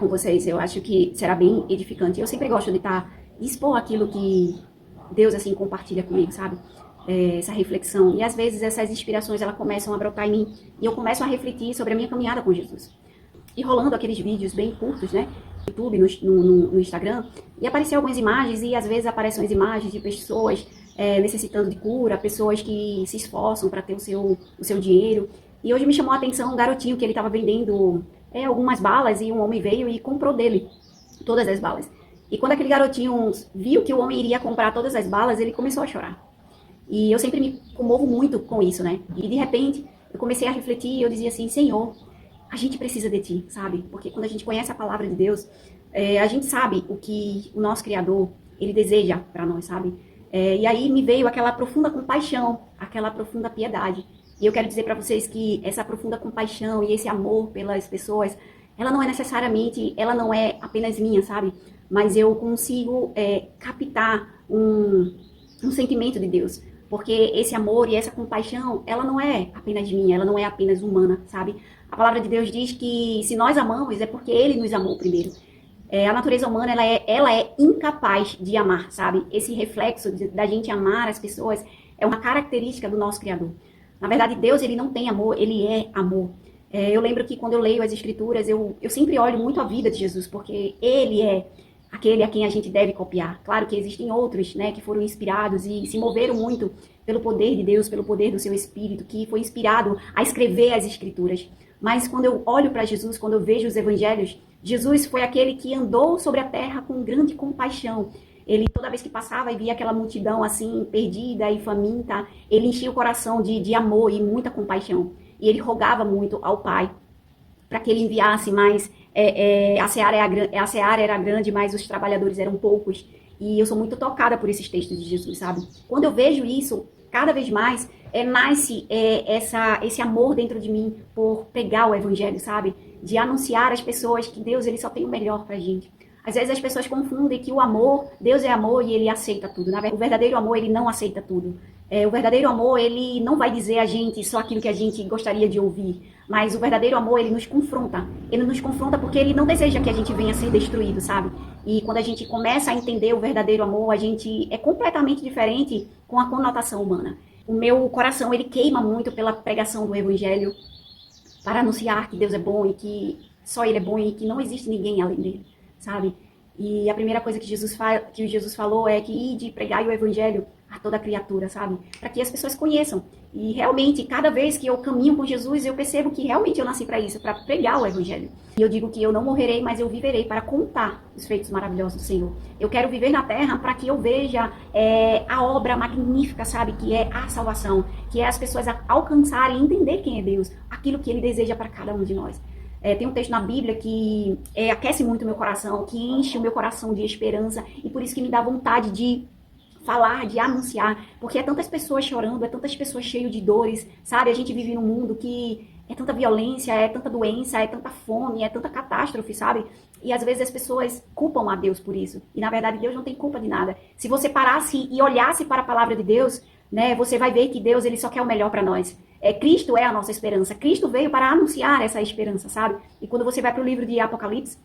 com vocês. Eu acho que será bem edificante. Eu sempre gosto de expor aquilo que Deus, assim, compartilha comigo, sabe? Essa reflexão. E às vezes essas inspirações, elas começam a brotar em mim. E eu começo a refletir sobre a minha caminhada com Jesus. E rolando aqueles vídeos bem curtos, né? No YouTube, no Instagram. E apareciam algumas imagens, e às vezes aparecem as imagens de pessoas necessitando de cura, pessoas que se esforçam para ter o seu dinheiro. E hoje me chamou a atenção um garotinho que ele estava vendendo algumas balas, e um homem veio e comprou dele todas as balas. E quando aquele garotinho viu que o homem iria comprar todas as balas, ele começou a chorar. E eu sempre me comovo muito com isso, né? E de repente eu comecei a refletir e eu dizia assim: Senhor, a gente precisa de Ti, sabe? Porque quando a gente conhece a palavra de Deus, a gente sabe o que o nosso Criador, Ele deseja para nós, sabe? E aí me veio aquela profunda compaixão, aquela profunda piedade. E eu quero dizer para vocês que essa profunda compaixão e esse amor pelas pessoas, ela não é apenas minha, sabe? Mas eu consigo captar um sentimento de Deus. Porque esse amor e essa compaixão, ela não é apenas minha, ela não é apenas humana, sabe? A palavra de Deus diz que se nós amamos é porque Ele nos amou primeiro. A natureza humana, ela é incapaz de amar, sabe? Esse reflexo da gente amar as pessoas é uma característica do nosso Criador. Na verdade, Deus, Ele não tem amor, Ele é amor. Eu lembro que quando eu leio as Escrituras, eu sempre olho muito a vida de Jesus, porque Ele é aquele a quem a gente deve copiar. Claro que existem outros, né, que foram inspirados e se moveram muito pelo poder de Deus, pelo poder do seu Espírito, que foi inspirado a escrever as Escrituras. Mas quando eu olho para Jesus, quando eu vejo os Evangelhos, Jesus foi aquele que andou sobre a terra com grande compaixão. Ele, toda vez que passava e via aquela multidão assim, perdida e faminta, ele enchia o coração de amor e muita compaixão. E ele rogava muito ao Pai para que ele enviasse mais. A seara era grande, mas os trabalhadores eram poucos. E eu sou muito tocada por esses textos de Jesus, sabe? Quando eu vejo isso, cada vez mais, nasce esse amor dentro de mim por pregar o Evangelho, sabe? De anunciar às pessoas que Deus, Ele só tem o melhor pra gente. Às vezes as pessoas confundem que o amor, Deus é amor e Ele aceita tudo. O verdadeiro amor, Ele não aceita tudo. O verdadeiro amor, Ele não vai dizer a gente só aquilo que a gente gostaria de ouvir. Mas o verdadeiro amor, Ele nos confronta. Ele nos confronta porque Ele não deseja que a gente venha a ser destruído, sabe? E quando a gente começa a entender o verdadeiro amor, a gente é completamente diferente com a conotação humana. O meu coração, ele queima muito pela pregação do Evangelho, para anunciar que Deus é bom e que só Ele é bom e que não existe ninguém além dele, sabe? E a primeira coisa que Jesus falou é que ide pregai o Evangelho a toda criatura, sabe? Para que as pessoas conheçam. E realmente, cada vez que eu caminho com Jesus, eu percebo que realmente eu nasci para isso, para pregar o Evangelho. E eu digo que eu não morrerei, mas eu viverei para contar os feitos maravilhosos do Senhor. Eu quero viver na terra para que eu veja a obra magnífica, sabe? Que é a salvação, que é as pessoas alcançarem e entender quem é Deus, aquilo que Ele deseja para cada um de nós. Tem um texto na Bíblia que aquece muito o meu coração, que enche o meu coração de esperança, e por isso que me dá vontade de falar, de anunciar, porque é tantas pessoas chorando, é tantas pessoas cheias de dores, sabe? A gente vive num mundo que é tanta violência, é tanta doença, é tanta fome, é tanta catástrofe, sabe? E às vezes as pessoas culpam a Deus por isso. E na verdade Deus não tem culpa de nada. Se você parasse e olhasse para a palavra de Deus, né, você vai ver que Deus, Ele só quer o melhor para nós. Cristo é a nossa esperança. Cristo veio para anunciar essa esperança, sabe? E quando você vai para o livro de Apocalipse,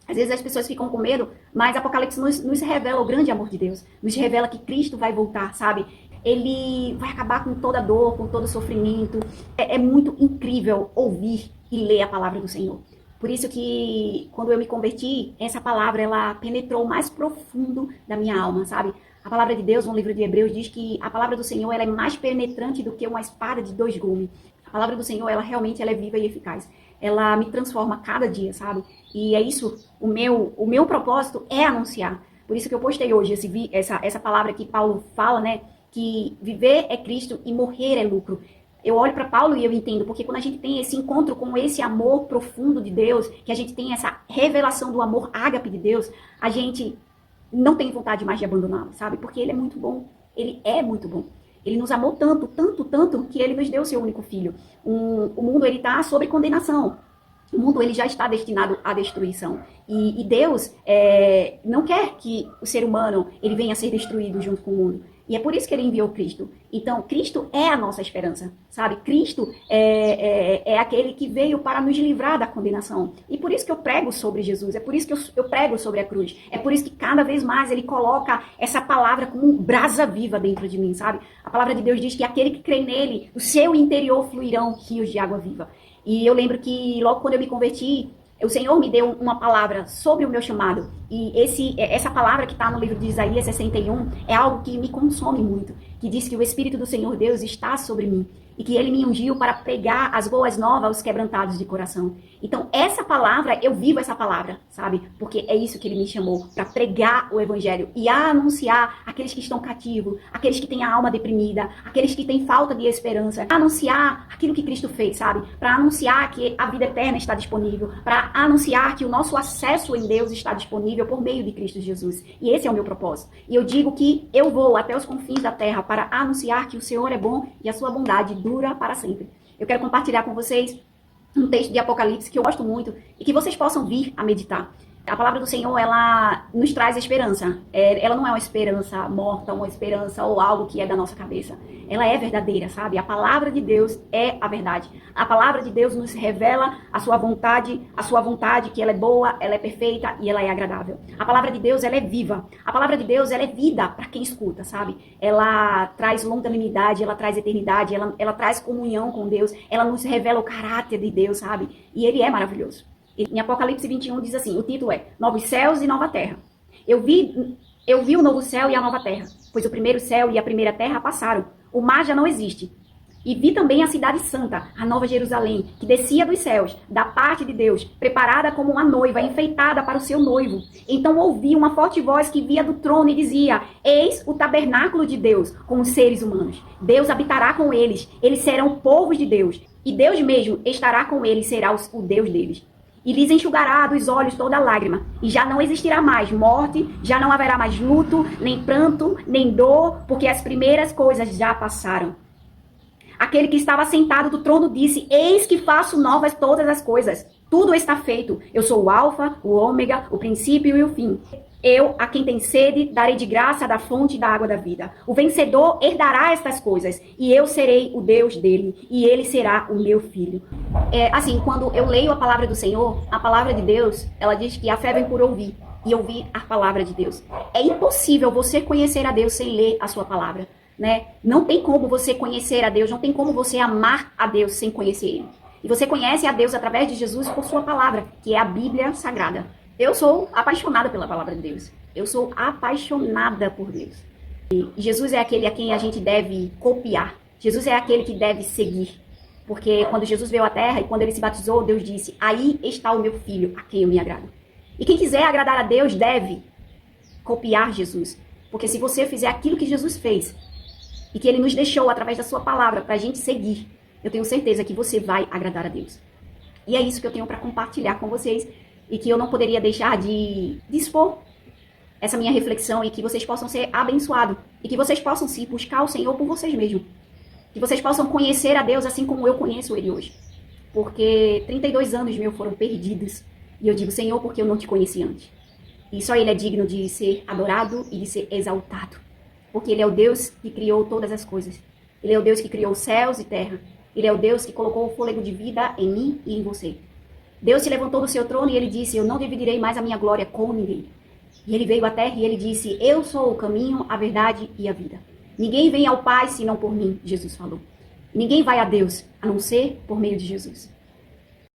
às vezes as pessoas ficam com medo, mas Apocalipse nos revela o grande amor de Deus. Nos revela que Cristo vai voltar, sabe? Ele vai acabar com toda dor, com todo sofrimento. É muito incrível ouvir e ler a palavra do Senhor. Por isso que, quando eu me converti, essa palavra, ela penetrou mais profundo da minha alma, sabe? A palavra de Deus, no livro de Hebreus, diz que a palavra do Senhor, ela é mais penetrante do que uma espada de 2 gumes. A palavra do Senhor, ela realmente é viva e eficaz. Ela me transforma a cada dia, sabe? E é isso, o meu propósito é anunciar. Por isso que eu postei hoje essa palavra que Paulo fala, né? Que viver é Cristo e morrer é lucro. Eu olho para Paulo e eu entendo, porque quando a gente tem esse encontro com esse amor profundo de Deus, que a gente tem essa revelação do amor ágape de Deus, a gente não tem vontade mais de abandoná-lo, sabe? Porque Ele é muito bom. Ele é muito bom. Ele nos amou tanto, tanto, tanto, que Ele nos deu o seu único filho. O mundo, ele está sob condenação. O mundo, ele já está destinado à destruição. E Deus não quer que o ser humano ele venha a ser destruído junto com o mundo. E é por isso que ele enviou Cristo. Então, Cristo é a nossa esperança, sabe? Cristo é aquele que veio para nos livrar da condenação. E por isso que eu prego sobre Jesus, é por isso que eu prego sobre a cruz. É por isso que cada vez mais ele coloca essa palavra como um brasa viva dentro de mim, sabe? A palavra de Deus diz que aquele que crê nele, do seu interior fluirão rios de água viva. E eu lembro que logo quando eu me converti, o Senhor me deu uma palavra sobre o meu chamado. E essa palavra que está no livro de Isaías 61 é algo que me consome muito. Que diz que o Espírito do Senhor Deus está sobre mim. E que ele me ungiu para pregar as boas novas aos quebrantados de coração. Então, essa palavra, eu vivo essa palavra, sabe? Porque é isso que ele me chamou, para pregar o evangelho e anunciar aqueles que estão cativos, aqueles que têm a alma deprimida, aqueles que têm falta de esperança, anunciar aquilo que Cristo fez, sabe? Para anunciar que a vida eterna está disponível, para anunciar que o nosso acesso em Deus está disponível por meio de Cristo Jesus. E esse é o meu propósito. E eu digo que eu vou até os confins da terra para anunciar que o Senhor é bom e a sua bondade dura para sempre. Eu quero compartilhar com vocês um texto de Apocalipse que eu gosto muito e que vocês possam vir a meditar. A palavra do Senhor, ela nos traz esperança. Ela não é uma esperança morta, uma esperança ou algo que é da nossa cabeça. Ela é verdadeira, sabe? A palavra de Deus é a verdade. A palavra de Deus nos revela a sua vontade que ela é boa, ela é perfeita e ela é agradável. A palavra de Deus, ela é viva. A palavra de Deus, ela é vida para quem escuta, sabe? Ela traz longanimidade, ela traz eternidade, ela traz comunhão com Deus, ela nos revela o caráter de Deus, sabe? E ele é maravilhoso. Em Apocalipse 21 diz assim, o título é Novos Céus e Nova Terra. Eu vi o novo céu e a nova terra, pois o primeiro céu e a primeira terra passaram. O mar já não existe. E vi também a cidade santa, a nova Jerusalém, que descia dos céus, da parte de Deus, preparada como uma noiva, enfeitada para o seu noivo. Então ouvi uma forte voz que via do trono e dizia, eis o tabernáculo de Deus com os seres humanos. Deus habitará com eles, eles serão povos de Deus. E Deus mesmo estará com eles, será o Deus deles. E lhes enxugará dos olhos toda lágrima, e já não existirá mais morte, já não haverá mais luto, nem pranto, nem dor, porque as primeiras coisas já passaram. Aquele que estava sentado do trono disse, eis que faço novas todas as coisas. Tudo está feito. Eu sou o alfa, o ômega, o princípio e o fim. Eu, a quem tem sede, darei de graça da fonte da água da vida. O vencedor herdará estas coisas, e eu serei o Deus dele, e ele será o meu filho. Assim, quando eu leio a palavra do Senhor, a palavra de Deus, ela diz que a fé vem por ouvir, e ouvir a palavra de Deus. É impossível você conhecer a Deus sem ler a sua palavra, né? Não tem como você conhecer a Deus, não tem como você amar a Deus sem conhecer Ele. E você conhece a Deus através de Jesus por sua palavra, que é a Bíblia Sagrada. Eu sou apaixonada pela palavra de Deus. Eu sou apaixonada por Deus. E Jesus é aquele a quem a gente deve copiar. Jesus é aquele que deve seguir. Porque quando Jesus veio à terra e quando ele se batizou, Deus disse, aí está o meu filho, a quem eu me agrado. E quem quiser agradar a Deus deve copiar Jesus. Porque se você fizer aquilo que Jesus fez, e que ele nos deixou através da sua palavra para a gente seguir, eu tenho certeza que você vai agradar a Deus. E é isso que eu tenho para compartilhar com vocês e que eu não poderia deixar de expor essa minha reflexão e que vocês possam ser abençoados e que vocês possam se buscar o Senhor por vocês mesmos. Que vocês possam conhecer a Deus assim como eu conheço Ele hoje. Porque 32 anos meus foram perdidos e eu digo, Senhor, porque eu não te conheci antes. E só Ele é digno de ser adorado e de ser exaltado. Porque Ele é o Deus que criou todas as coisas. Ele é o Deus que criou céus e terra. Ele é o Deus que colocou o fôlego de vida em mim e em você. Deus se levantou do seu trono e Ele disse, eu não dividirei mais a minha glória com ninguém. E Ele veio à terra e Ele disse, eu sou o caminho, a verdade e a vida. Ninguém vem ao Pai senão por mim, Jesus falou. Ninguém vai a Deus a não ser por meio de Jesus.